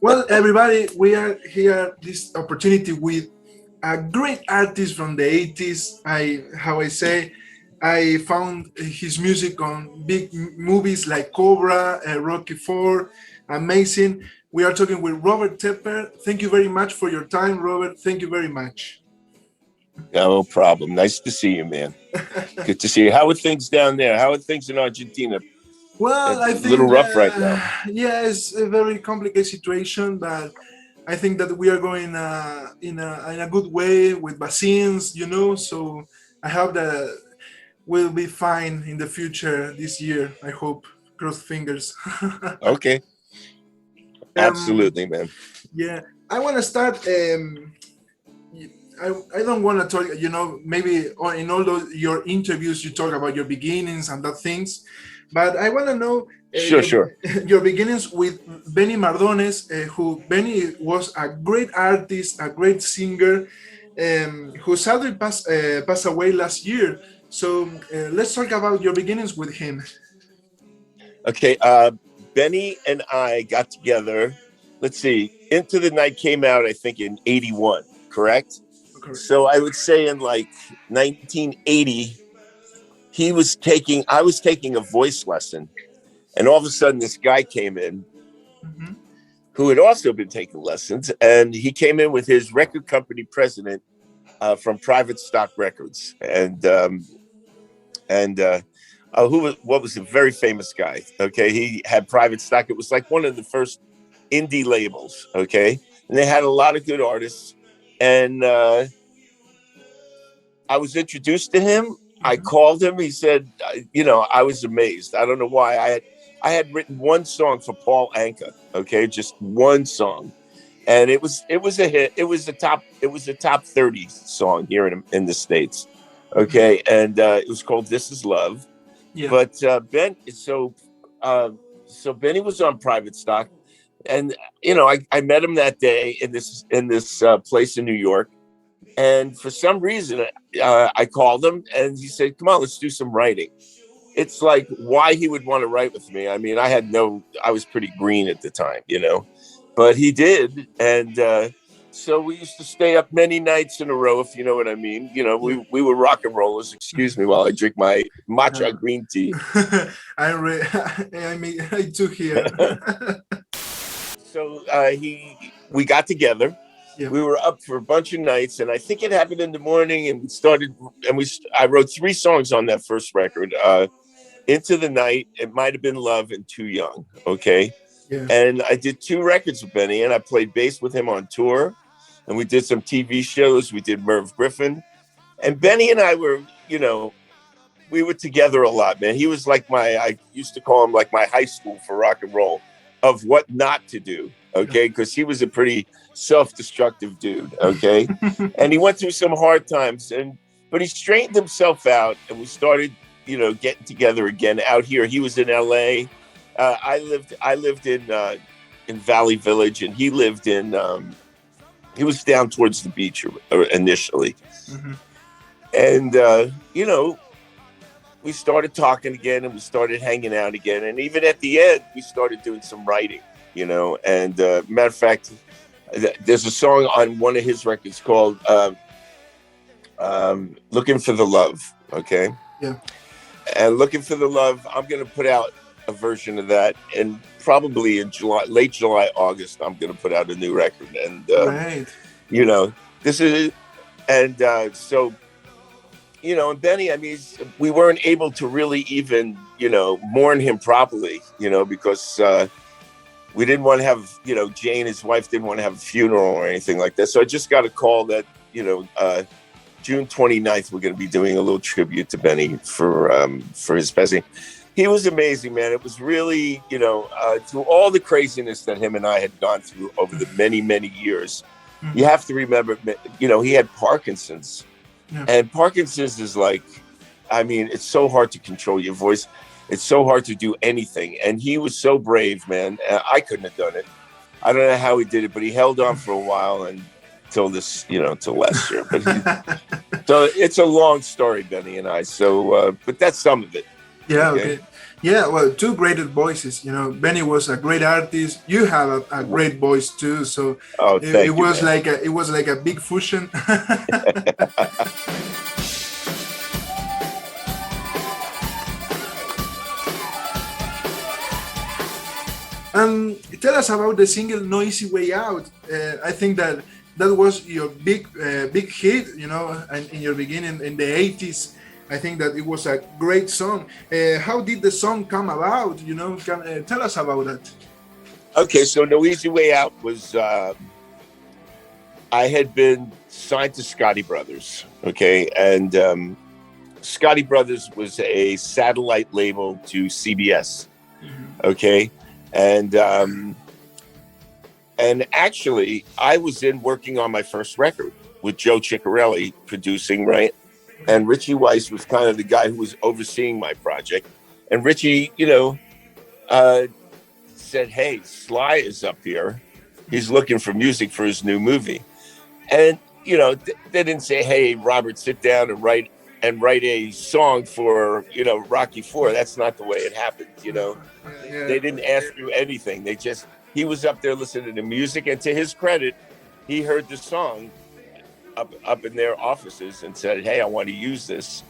Well, everybody, we are here this opportunity with a great artist from the 80s. How I say, I found his music on big movies like Cobra, Rocky 4, amazing. We are talking with Robert Tepper. Thank you very much for your time, Robert. Thank you very much. No problem. Nice to see you, man. Good to see you. How are things down there? How are things in Argentina? Well, I It's a little think, rough right now. yeah, it's a very complicated situation, but I think that we are going in a good way with vaccines, So I hope that we'll be fine in the future this year. I hope. Cross fingers. Okay. um, Absolutely, man. yeah, I want to start. I don't want to talk. Maybe in all those your interviews you talk about your beginnings and that things, but I want to know Sure, your sure. your beginnings with Benny Mardones, who Benny was a great artist, a great singer, who sadly passed away last year. So let's talk about your beginnings with him. Okay. Benny and I got together. Let's see. Into the Night came out, I think, in 81, correct? Correct. So I would say in like 1980, I was taking a voice lesson. And all of a sudden, this guy came in Mm-hmm. who had also been taking lessons. And he came in with his record company president from Private Stock Records. What was a very famous guy. Okay. He had Private Stock. It was like one of the first indie labels. Okay. And they had a lot of good artists. And I was introduced to him. I Mm-hmm. called him. He said, I was amazed. I don't know why. I had written one song for Paul Anka. Okay, just one song, and it was a hit. It was a top 30 song here in the States. Okay, and it was called "This Is Love." Yeah. But so Benny was on Private Stock, and I met him that day in this place in New York. And for some reason, I called him and he said, "Come on, let's do some writing." It's like why he would want to write with me. I mean, I was pretty green at the time, but he did. And so we used to stay up many nights in a row, if you know what I mean. Yeah. We were rock and rollers. Excuse me while I drink my matcha No. green tea. I took here. So we got together. Yeah. We were up for a bunch of nights, and I think it happened in the morning. And I wrote 3 songs on that first record. Into the Night, It Might Have Been Love, and Too Young. Okay. Yeah. And I did 2 records with Benny, and I played bass with him on tour. And we did some TV shows. We did Merv Griffin. And Benny and I we were together a lot, man. He was like I used to call him like my high school for rock and roll of what not to do. Okay. Because he was a pretty self-destructive dude. Okay. And he went through some hard times, but he straightened himself out, and we started, getting together again out here. He was in LA. I lived in Valley Village, and he lived he was down towards the beach initially. Mm-hmm. And, we started talking again, and we started hanging out again. And even at the end, we started doing some writing, and matter of fact, there's a song on one of his records called Looking for the Love. Okay. Yeah. And Looking for the Love, I'm going to put out a version of that. And probably in late July, August, I'm going to put out a new record. And, Right. This is, and so, and Benny, I mean, we weren't able to really even, mourn him properly, because we didn't want to have, Jane, his wife, didn't want to have a funeral or anything like that. So I just got a call that, June 29th, we're going to be doing a little tribute to Benny for his passing. He was amazing, man. It was really, through all the craziness that him and I had gone through over the many, many years, you have to remember, he had Parkinson's. Yeah. And Parkinson's is like, I mean, it's so hard to control your voice. It's so hard to do anything. And he was so brave, man. I couldn't have done it. I don't know how he did it, but he held on for a while and till last year. But so it's a long story, Benny and I. So, but that's some of it. Yeah. Okay. Yeah, well, two great voices. You know, Benny was a great artist. You have a great voice too. So Oh, it thank you, was man. like a big fusion. Tell us about the single "No Easy Way Out." I think that that was your big hit. You know, and in your beginning in the '80s. I think that it was a great song. How did the song come about? You know, tell us about that. Okay, so No Easy Way Out was I had been signed to Scotty Brothers. Okay, and Scotty Brothers was a satellite label to CBS. Mhm. Okay, and actually, I was in working on my first record with Joe Ciccarelli producing, right? And Richie Weiss was kind of the guy who was overseeing my project. And Richie, uh, said, "Hey, Sly is up here. He's looking for music for his new movie." And they didn't say, "Hey, Robert, sit down and write a song for Rocky Four." That's not the way it happened. Yeah. They didn't ask you anything. He was up there listening to music, and to his credit, he heard the song up in their offices and said, "Hey, I want to use this."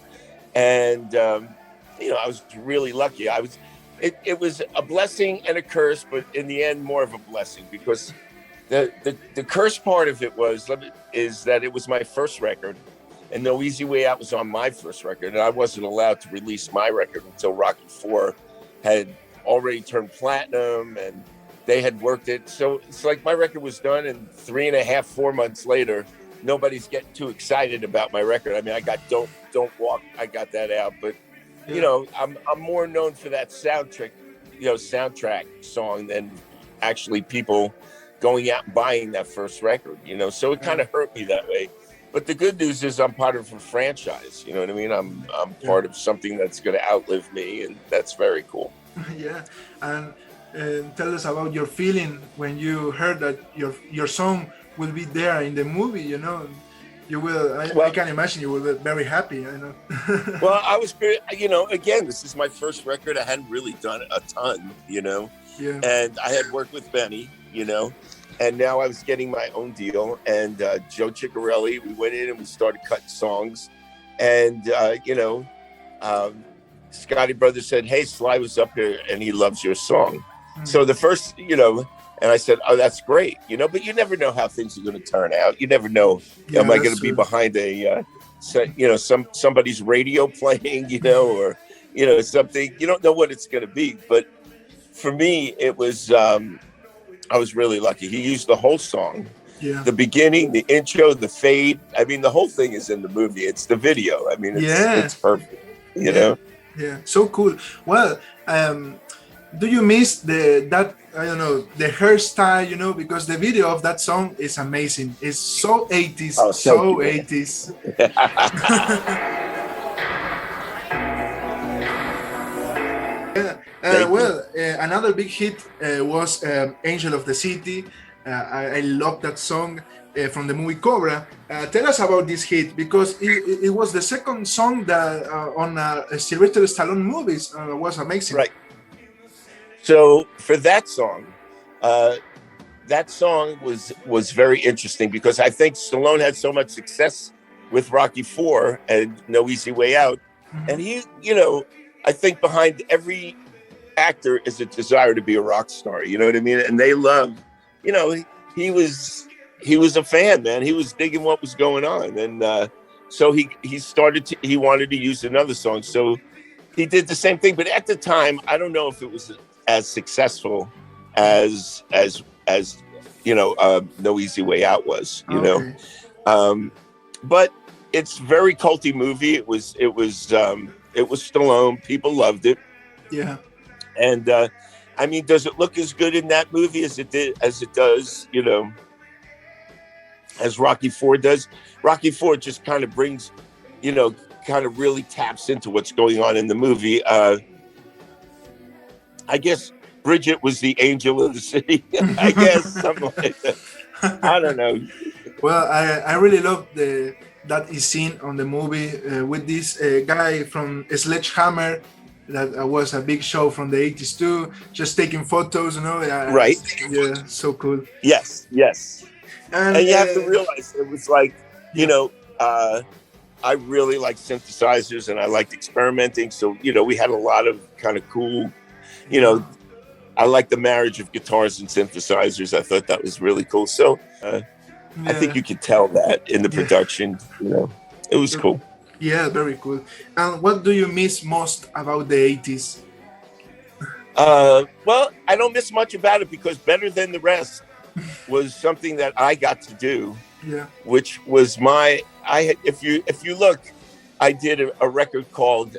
And I was really lucky. It was a blessing and a curse, but in the end, more of a blessing, because the curse part of it is that it was my first record, and No Easy Way Out was on my first record, and I wasn't allowed to release my record until Rocky Four had already turned platinum, and they had worked it. So it's like my record was done, and 3.5, 4 months later, nobody's getting too excited about my record. I mean, I got Don't Walk, I got that out, but Yeah. I'm more known for that soundtrack song than actually people going out and buying that first record. So it kind of hurt me that way. But the good news is I'm part of a franchise. You know what I mean? I'm Yeah. part of something that's going to outlive me, and that's very cool. Yeah. And tell us about your feeling when you heard that your song will be there in the movie. You know, you will. I Well, can imagine you will be very happy. I know. well, I was very, again, this is my first record. I hadn't really done a ton, Yeah. and I had worked with Benny, and now I was getting my own deal. And Joe Ciccarelli, we went in and we started cutting songs. And, um, Scotty Brothers said, "Hey, Sly was up here and he loves your song." So the first, and I said, "Oh, that's great," but you never know how things are going to turn out. You never know. Yeah, Am I going that's to be true. behind somebody's radio playing, or, something? You don't know what it's going to be. But for me, it was, I was really lucky. He used the whole song, Yeah. the beginning, the intro, the fade. I mean, the whole thing is in the movie. It's the video. I mean, Yeah. it's perfect, you Yeah. know? Yeah. So cool. Well, do you miss that I don't know the hairstyle? Because the video of that song is amazing. It's so 80s, Oh, thank you, so man. 80s. Yeah. Thank you. Well, another big hit was "Angel of the City." I love that song from the movie Cobra. Tell us about this hit because it was the second song that on Sylvester Stallone movies was amazing. Right. So for uh, that song was very interesting because I think Stallone had so much success with Rocky Four and No Easy Way Out, and Mhm. I think behind every actor is a desire to be a rock star. You know what I mean? And they love, you know, he was a fan, man. He was digging what was going on, and so he wanted to use another song, so he did the same thing. But at the time, I don't know if it was as successful as No Easy Way Out was. Okay. Um, but it's very culty movie. It was Stallone. People loved it. Yeah. And I mean, does it look as good in that movie as it does, as Rocky Four does? Rocky Four just kind of brings, you know, kind of really taps into what's going on in the movie. I guess Bridget was the angel of the city. I guess something like that. I don't know. Well, I really love that is seen on the movie with this guy from Sledgehammer. that was a big show from the 80s too. Just taking photos, Right. Yeah, so cool. Yes. And And you have to realize it was like, you yeah, know, I really like synthesizers and I liked experimenting. So, we had a lot of kind of cool, you yeah, know, I like the marriage of guitars and synthesizers. I thought that was really cool. So I think yeah, you could tell that in the yeah. production, it was cool. Yeah, very cool. And what do you miss most about the 80s? Well, I don't miss much about it because Better Than the Rest was something that I got to do, Yeah. which was if you look, I did a record called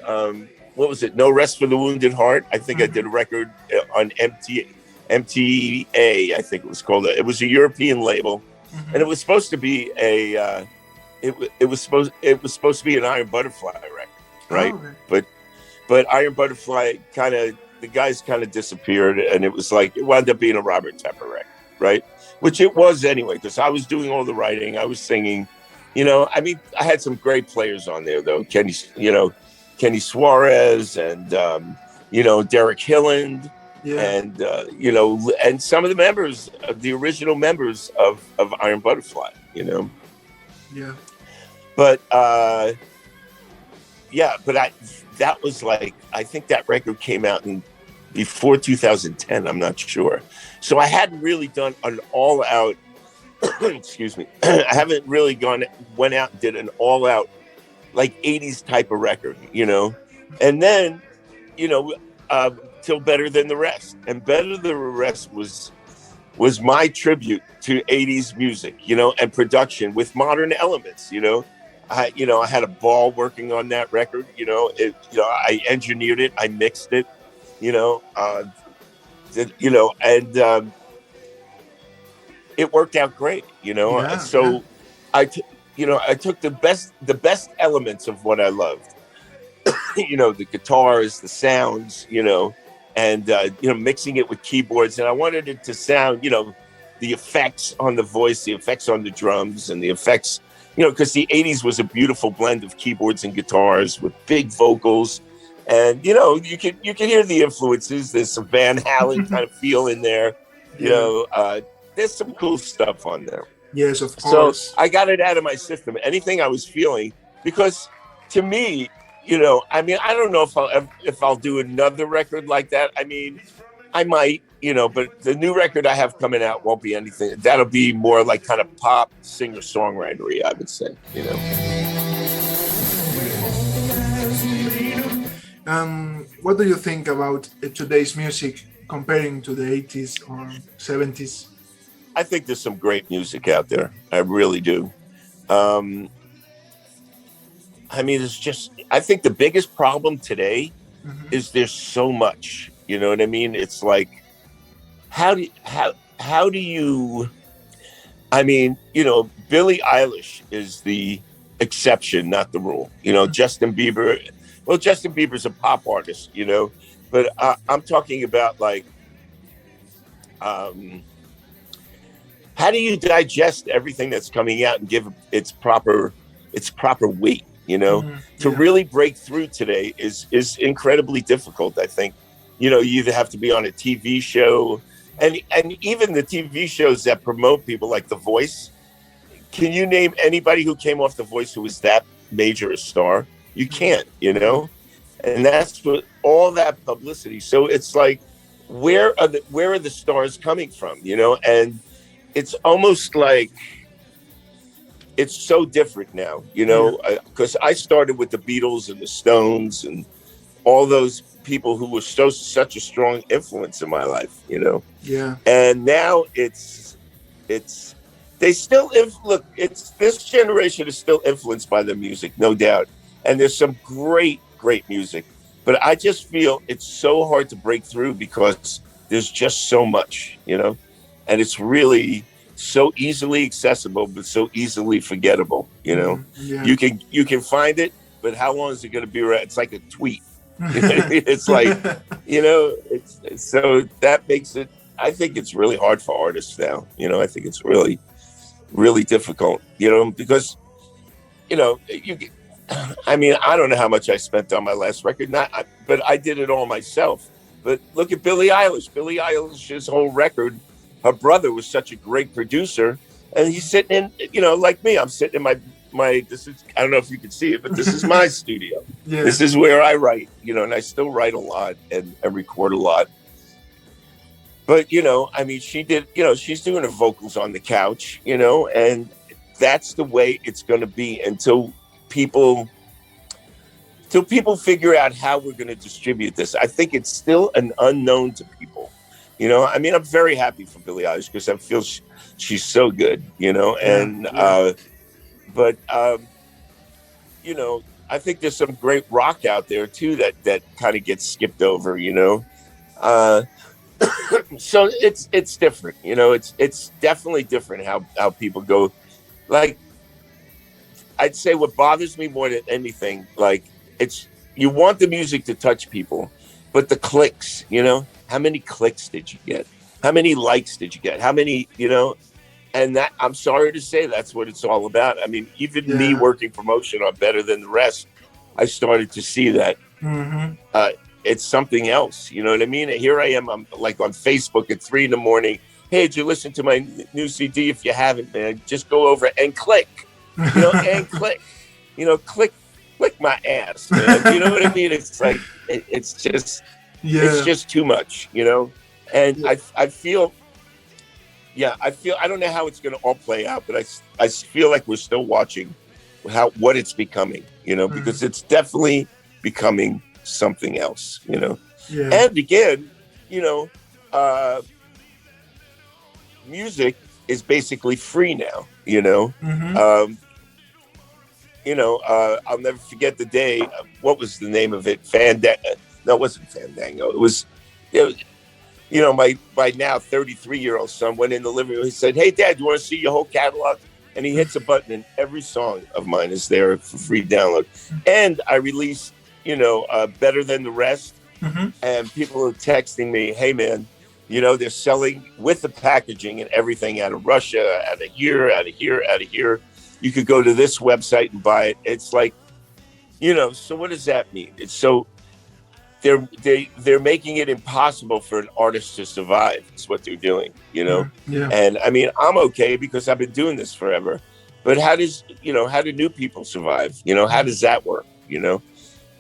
what was it? No Rest for the Wounded Heart. I think I did a record on MTA. I think it was called. It was a European label, and it was supposed to be it was supposed to be an Iron Butterfly record, right? Oh, okay. But Iron Butterfly the guys kind of disappeared, and it was like it wound up being a Robert Tepper record, right? Which it was anyway, because I was doing all the writing, I was singing. I mean, I had some great players on there though. Kenny Suarez and Derek Hilland, Yeah. and and some of the members of the original members of Iron Butterfly, Yeah. But that was like, I think that record came out before 2010. I'm not sure. So I hadn't really done an all out, excuse me. I haven't really went out and did an all out like 80s type of record, and then, till Better Than the Rest. And Better Than the Rest was my tribute to 80s music, and production with modern elements, I had a ball working on that record, I engineered it, I mixed it, and it worked out great, Yeah, so I took the best elements of what I loved, the guitars, the sounds, and mixing it with keyboards, and I wanted it to sound, the effects on the voice, the effects on the drums, and the effects, because the 80s was a beautiful blend of keyboards and guitars with big vocals, and you can hear the influences. There's some Van Halen kind of feel in there, there's some cool stuff on there. Yes, of course. So I got it out of my system. Anything I was feeling, because to me, I mean, I don't know if I'll do another record like that. I mean, I might, but the new record I have coming out won't be anything. That'll be more like kind of pop singer-songwritery, I would say, What do you think about today's music comparing to the 80s or 70s? I think there's some great music out there. I really do. I mean, I think the biggest problem today is there's so much, you know what I mean? It's like, how do you, I mean, Billie Eilish is the exception, not the rule, Justin Bieber's a pop artist, but I'm talking about like, how do you digest everything that's coming out and give its proper weight? To really break through today is incredibly difficult. I think, you either have to be on a TV show, and even the TV shows that promote people like The Voice. Can you name anybody who came off The Voice who was that major a star? You can't, and that's what all that publicity. So it's like, where are the stars coming from? And it's almost like, it's so different now, because I started with the Beatles and the Stones and all those people who were such a strong influence in my life, Yeah. And now this generation is still influenced by the music, no doubt. And there's some great music, but I just feel it's so hard to break through because there's just so much, and it's really so easily accessible, but so easily forgettable. Yeah. You can find it, but how long is it going to be around? It's like a tweet. It's like, it's so that makes it. I think it's really hard for artists now. I think it's really, really difficult. Because I mean, I don't know how much I spent on my last record, but I did it all myself. But look at Billie Eilish. Billie Eilish's whole record, her brother was such a great producer, and he's sitting in, like me, I'm sitting in my. This is, I don't know if you can see it, but this is my studio. Yeah. This is where I write, and I still write a lot and record a lot. But I mean, she did. She's doing her vocals on the couch, and that's the way it's going to be until people figure out how we're going to distribute this. I think it's still an unknown to people. I mean, I'm very happy for Billie Eilish because I feel she's so good, and but I think there's some great rock out there too that kind of gets skipped over, so it's different, it's definitely different how people go. Like, I'd say what bothers me more than anything, like, you want the music to touch people, but the clicks, how many clicks did you get? How many likes did you get? How many, and that, I'm sorry to say, that's what it's all about. I mean, even me working promotion on Better Than the Rest, I started to see that it's something else. You know what I mean? Here I am, I'm like on Facebook at 3 a.m. Hey, did you listen to my new CD? If you haven't, man, just go over and click, and click, click my ass, man. You know what I mean? It's like, it's just too much, and I feel, I don't know how it's going to all play out, but I feel like we're still watching what it's becoming, because it's definitely becoming something else, and again, music is basically free now, I'll never forget the day. What was the name of it? Fandango. No, it wasn't Fandango. It was my now 33-year-old son went in the living room. He said, "Hey, Dad, do you want to see your whole catalog?" And he hits a button, and every song of mine is there for free download. And I released, Better Than the Rest. And people are texting me, "Hey, man, they're selling with the packaging and everything out of Russia, out of here, out of here, out of here. You could go to this website and buy it." It's like, so what does that mean? It's so they're making it impossible for an artist to survive. It's what they're doing, And I mean, I'm okay because I've been doing this forever. But how do new people survive? How does that work?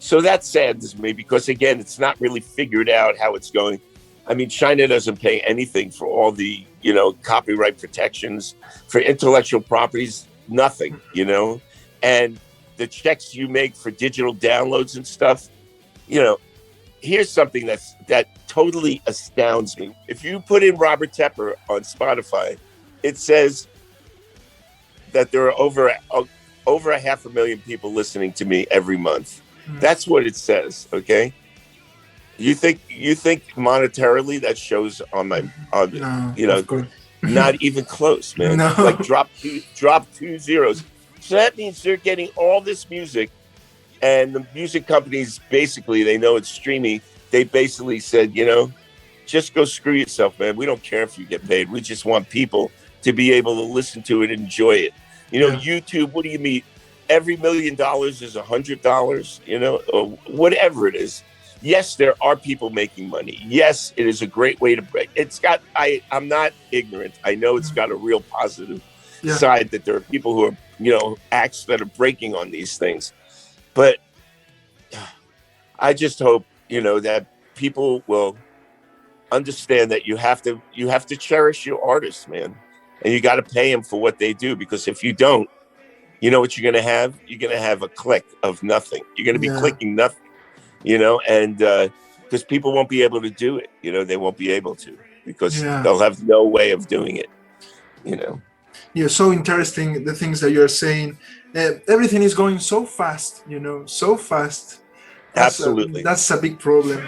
So that saddens me because, again, it's not really figured out how it's going. I mean, China doesn't pay anything for all the, copyright protections for intellectual properties, nothing, and the checks you make for digital downloads and stuff, here's something that totally astounds me. If you put in Robert Tepper on Spotify, it says that there are over 500,000 people listening to me every month. That's what it says. Okay. You think monetarily that shows on no, not even close, man. No. Like drop two zeros. So that means they're getting all this music, and the music companies, basically, they know it's streaming. They basically said, just go screw yourself, man. We don't care if you get paid. We just want people to be able to listen to it and enjoy it. YouTube, what do you mean? Every $1 million is $100, or whatever it is. Yes, there are people making money. Yes, it is a great way to break. I'm not ignorant. I know it's got a real positive side, that there are people who are, acts that are breaking on these things. But I just hope, that people will understand that you have to cherish your artists, man. And you got to pay them for what they do, because if you don't, you know what you're going to have? You're going to have a click of nothing. You're going to be clicking nothing, and because people won't be able to do it. They won't be able to, because they'll have no way of doing it, Yeah, so interesting, the things that you're saying. Everything is going so fast, so fast. Absolutely. That's a big problem.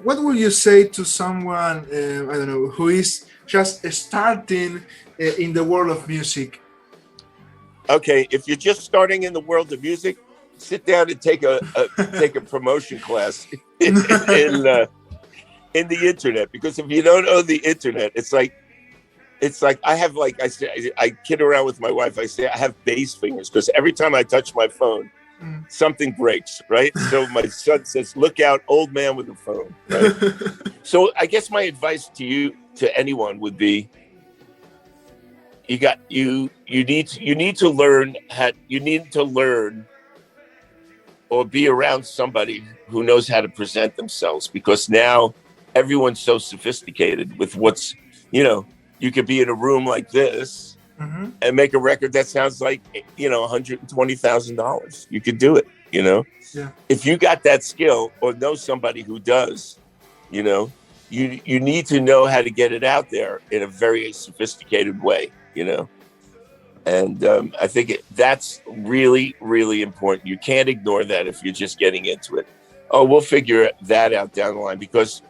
What would you say to someone, I don't know, who is just starting in the world of music? Okay, if you're just starting in the world of music, sit down and take a promotion class in the internet. Because if you don't know the internet, it's like it's like I have, like I say, I kid around with my wife. I say I have bass fingers because every time I touch my phone, something breaks, right? So my son says, "Look out, old man with a phone," right? So I guess my advice to you, to anyone, would be: you need to learn or be around somebody who knows how to present themselves, because now everyone's so sophisticated with what's, you could be in a room like this and make a record that sounds like, $120,000. You could do it, Yeah. if you got that skill or know somebody who does, you need to know how to get it out there in a very sophisticated way, And I think that's really, really important. You can't ignore that if you're just getting into it. Oh, we'll figure that out down the line, because,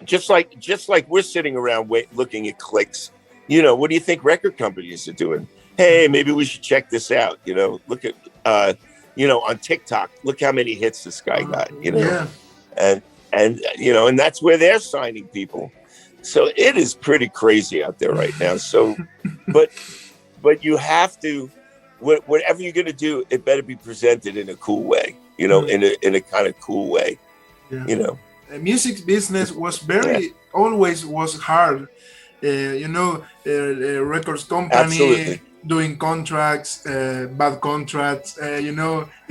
just like we're sitting around looking at clicks. What do you think record companies are doing? Hey, maybe we should check this out. Look at, on TikTok, look how many hits this guy got. Yeah. And that's where they're signing people. So it is pretty crazy out there right now. So, but you have to, whatever you're going to do, it better be presented in a cool way, in a kind of cool way, The music business was always was hard. Records company Absolutely. doing contracts, bad contracts.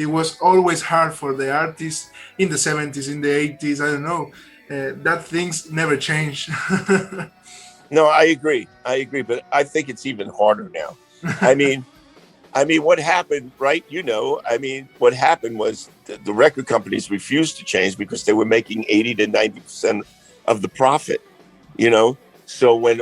It was always hard for the artists in the 70s, in the 80s. I don't know. That things never change. No, I agree, but I think it's even harder now. I mean, what happened, right? What happened was the record companies refused to change because they were making 80 to 90% of the profit. So when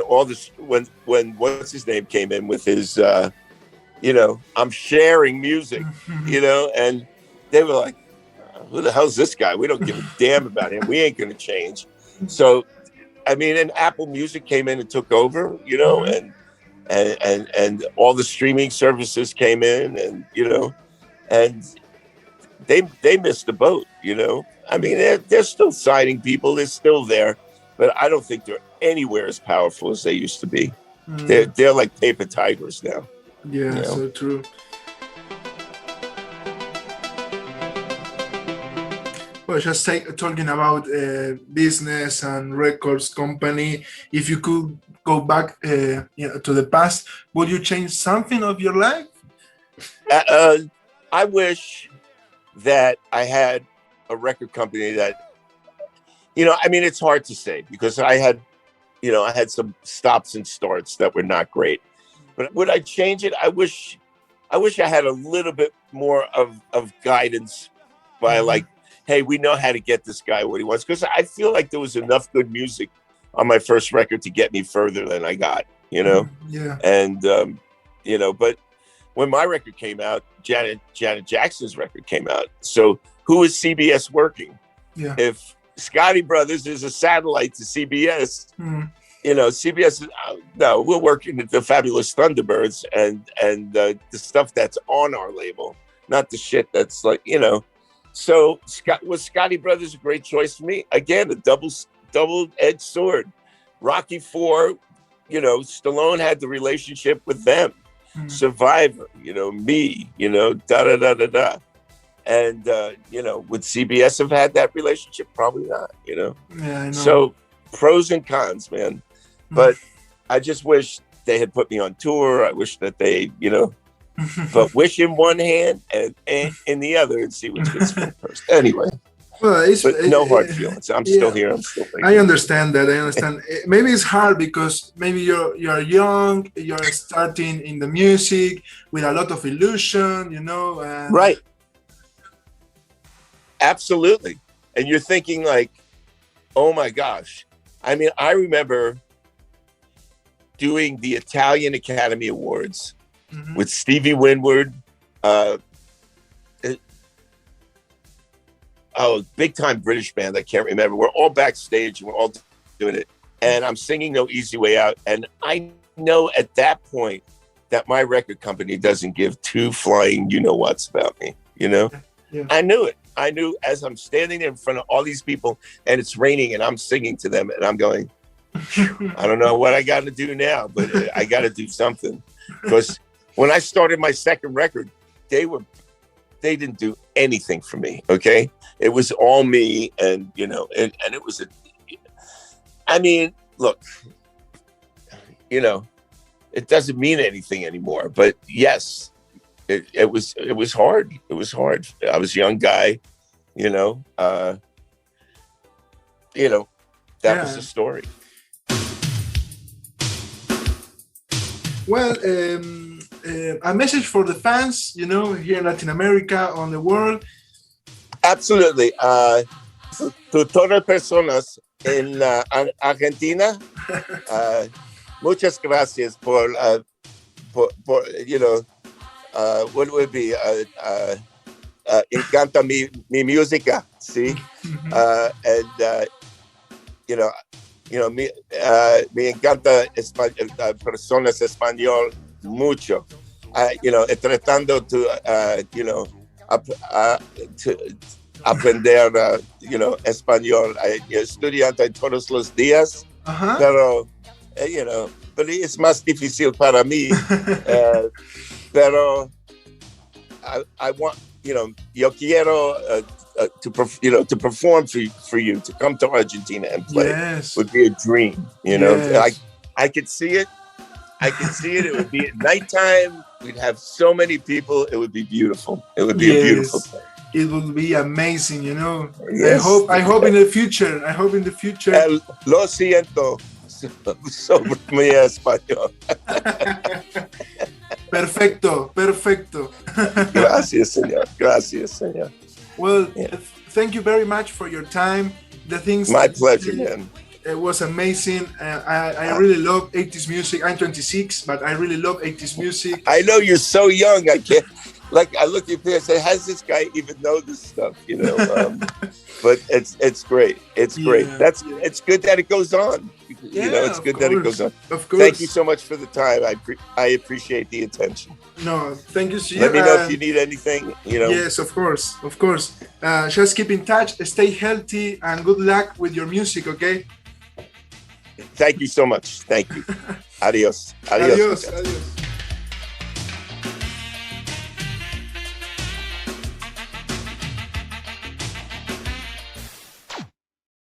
when what's his name came in with his, I'm sharing music, and they were like, who the hell's this guy? We don't give a damn about him. We ain't going to change. So, and Apple Music came in and took over, and all the streaming services came in, and, and they missed the boat, they're still signing people. They're still there, but I don't think they're anywhere as powerful as they used to be. They're like paper tigers now. Yeah, so true. Well, just talking about business and records company, if you could go back to the past, would you change something of your life? I wish that I had a record company that, it's hard to say, because I had some stops and starts that were not great. But would I change it? I wish I had a little bit more of guidance by like, hey, we know how to get this guy what he wants. Because I feel like there was enough good music on my first record to get me further than I got, Yeah. And, but when my record came out, Janet Jackson's record came out. So who is CBS working? Yeah. If Scotty Brothers is a satellite to CBS, CBS is, no, we're working at the Fabulous Thunderbirds and the stuff that's on our label, not the shit that's like, So was Scotty Brothers a great choice for me? Again, a double-edged sword. Rocky IV, Stallone had the relationship with them. Survivor, me, da-da-da-da-da. And, would CBS have had that relationship? Probably not, Yeah, I know. So pros and cons, man. But I just wish they had put me on tour. I wish that they, but wish in one hand and in the other and see which gets first. Anyway, well, but no hard feelings. I'm still here. I'm still thinking. I understand that. Maybe it's hard because maybe you're young, you're starting in the music with a lot of illusion, and... Right. Absolutely. And you're thinking like, oh my gosh. I remember doing the Italian Academy Awards with Stevie Winwood, big time British band. I can't remember. We're all backstage and we're all doing it. And I'm singing No Easy Way Out. And I know at that point that my record company doesn't give two flying you-know-whats about me, Yeah. I knew it. I knew as I'm standing there in front of all these people and it's raining and I'm singing to them and I'm going, I don't know what I got to do now, but I got to do something. Because when I started my second record, they didn't do anything for me. Okay, it was all me, and you know, and it was I mean, look, you know, it doesn't mean anything anymore. But yes, it was hard. It was hard. I was a young guy, you know. That was the story. Well, a message for the fans, you know, here in Latin America, on the world. Absolutely. To todas las personas en Argentina, muchas gracias por you know, what would be, encanta mi música, ¿sí? And, you know, me encanta personas español mucho. You know, tratando to, you know, to aprender, you know, español. Estudiante todos los días, pero, you know, pero es más difícil para mí. Pero I want, you know, yo quiero to perform for you, to come to Argentina and play. Yes. Would be a dream, you know. Yes. I could see it. I could see it. It would be at nighttime. We'd have so many people. It would be beautiful. It would be a beautiful place. It would be amazing, you know. Yes. I hope in the future. I hope in the future. Lo siento sobre mi español. Perfecto. Gracias, señor. Gracias, señor. Well, thank you very much for your time. The things. My pleasure, man. It was amazing. I really love 80s music. I'm 26, but I really love 80s music. I know you're so young. I can't. Like, I look at you and say, "Has this guy even know this stuff?" You know. But it's great. It's great. It's good that it goes on. You know, it's good that it goes on. Of course. Thank you so much for the time. I appreciate the attention. No, thank you. Let me know if you need anything. You know. Yes, of course. Just keep in touch. Stay healthy and good luck with your music. Okay. Thank you so much. Thank you. Adios. Adios.